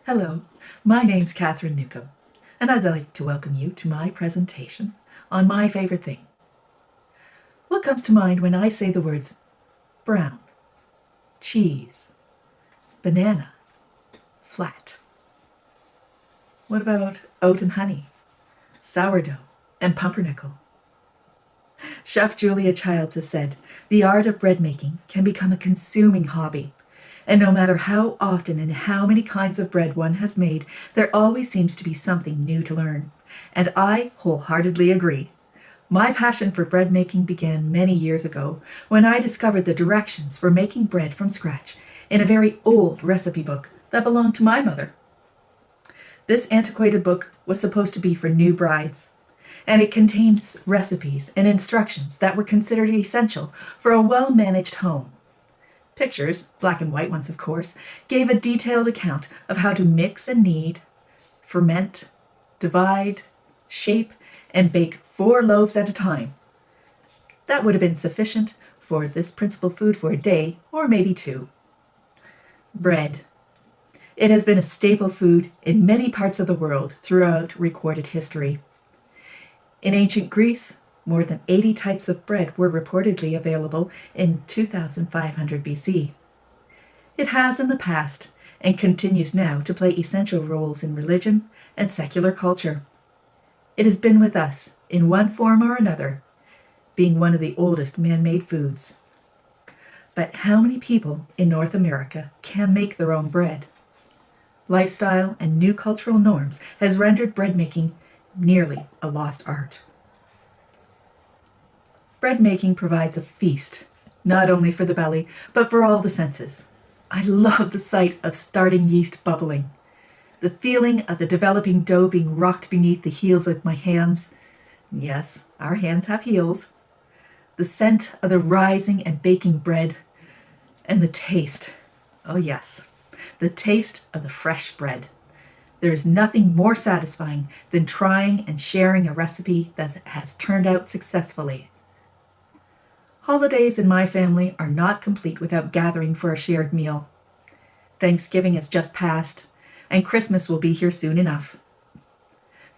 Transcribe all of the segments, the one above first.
Hello, my name's Katherine Newcombe, and I'd like to welcome you to my presentation on my favorite thing. What comes to mind when I say the words brown, cheese, banana, flat? What about oat and honey, sourdough, and pumpernickel? Chef Julia Childs has said, the art of bread making can become a consuming hobby. And no matter how often and how many kinds of bread one has made, there always seems to be something new to learn. And I wholeheartedly agree. My passion for bread making began many years ago when I discovered the directions for making bread from scratch in a very old recipe book that belonged to my mother. This antiquated book was supposed to be for new brides, and it contains recipes and instructions that were considered essential for a well-managed home. Pictures, black and white ones of course, gave a detailed account of how to mix and knead, ferment, divide, shape, and bake 4 loaves at a time. That would have been sufficient for this principal food for a day, or maybe 2. Bread. It has been a staple food in many parts of the world throughout recorded history. In ancient Greece, more than 80 types of bread were reportedly available in 2500 BC. It has in the past, and continues now, to play essential roles in religion and secular culture. It has been with us, in one form or another, being one of the oldest man-made foods. But how many people in North America can make their own bread? Lifestyle and new cultural norms has rendered bread making nearly a lost art. Bread making provides a feast, not only for the belly, but for all the senses. I love the sight of starting yeast bubbling, the feeling of the developing dough being rocked beneath the heels of my hands. Yes, our hands have heels. The scent of the rising and baking bread, and the taste. Oh yes, the taste of the fresh bread. There is nothing more satisfying than trying and sharing a recipe that has turned out successfully. Holidays in my family are not complete without gathering for a shared meal. Thanksgiving has just passed, and Christmas will be here soon enough.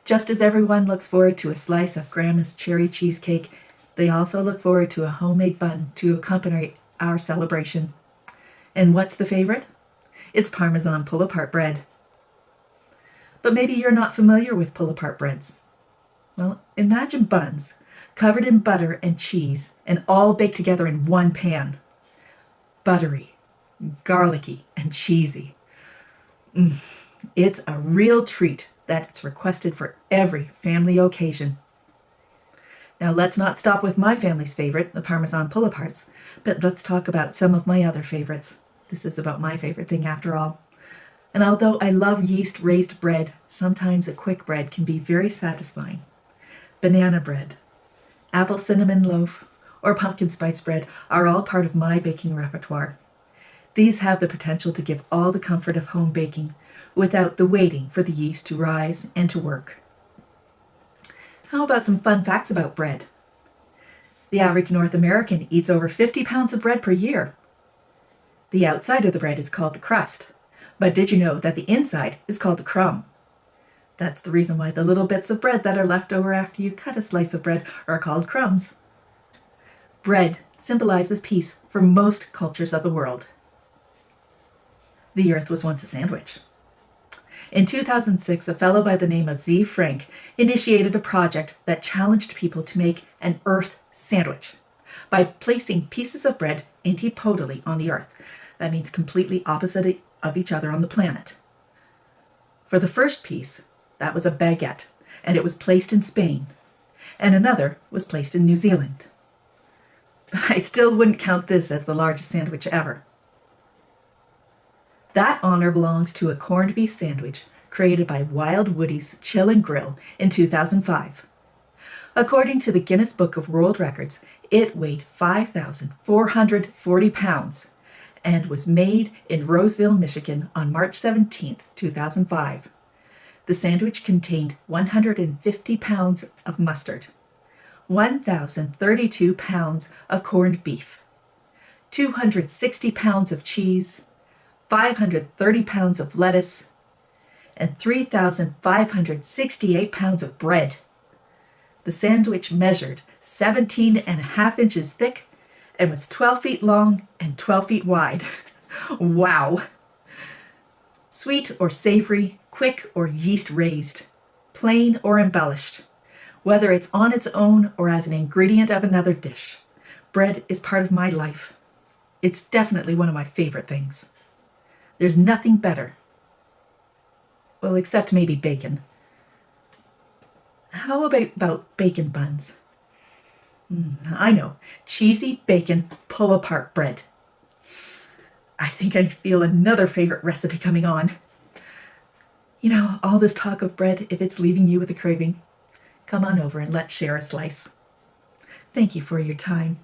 Just as everyone looks forward to a slice of Grandma's cherry cheesecake, they also look forward to a homemade bun to accompany our celebration. And what's the favorite? It's Parmesan pull-apart bread. But maybe you're not familiar with pull-apart breads. Well, imagine buns covered in butter and cheese and all baked together in one pan. Buttery, garlicky, and cheesy. It's a real treat that's requested for every family occasion. Now let's not stop with my family's favorite, the Parmesan pull-aparts, but let's talk about some of my other favorites. This is about my favorite thing after all. And although I love yeast-raised bread, sometimes a quick bread can be very satisfying. Banana bread, apple cinnamon loaf, or pumpkin spice bread are all part of my baking repertoire. These have the potential to give all the comfort of home baking without the waiting for the yeast to rise and to work. How about some fun facts about bread? The average North American eats over 50 pounds of bread per year. The outside of the bread is called the crust, but did you know that the inside is called the crumb? That's the reason why the little bits of bread that are left over after you cut a slice of bread are called crumbs. Bread symbolizes peace for most cultures of the world. The earth was once a sandwich. In 2006, a fellow by the name of Z. Frank initiated a project that challenged people to make an earth sandwich by placing pieces of bread antipodally on the earth. That means completely opposite of each other on the planet. For the first piece, that was a baguette, and it was placed in Spain, and another was placed in New Zealand. But I still wouldn't count this as the largest sandwich ever. That honor belongs to a corned beef sandwich created by Wild Woody's Chill and Grill in 2005. According to the Guinness Book of World Records, it weighed 5,440 pounds and was made in Roseville, Michigan on March 17, 2005. The sandwich contained 150 pounds of mustard, 1,032 pounds of corned beef, 260 pounds of cheese, 530 pounds of lettuce, and 3,568 pounds of bread. The sandwich measured 17.5 inches thick and was 12 feet long and 12 feet wide. Wow! Sweet or savory, quick or yeast raised, plain or embellished, whether it's on its own or as an ingredient of another dish, bread is part of my life. It's definitely one of my favorite things. There's nothing better. Well, except maybe bacon. How about bacon buns? I know, cheesy bacon pull-apart bread. I think I feel another favorite recipe coming on. You know, all this talk of bread, if it's leaving you with a craving, come on over and let's share a slice. Thank you for your time.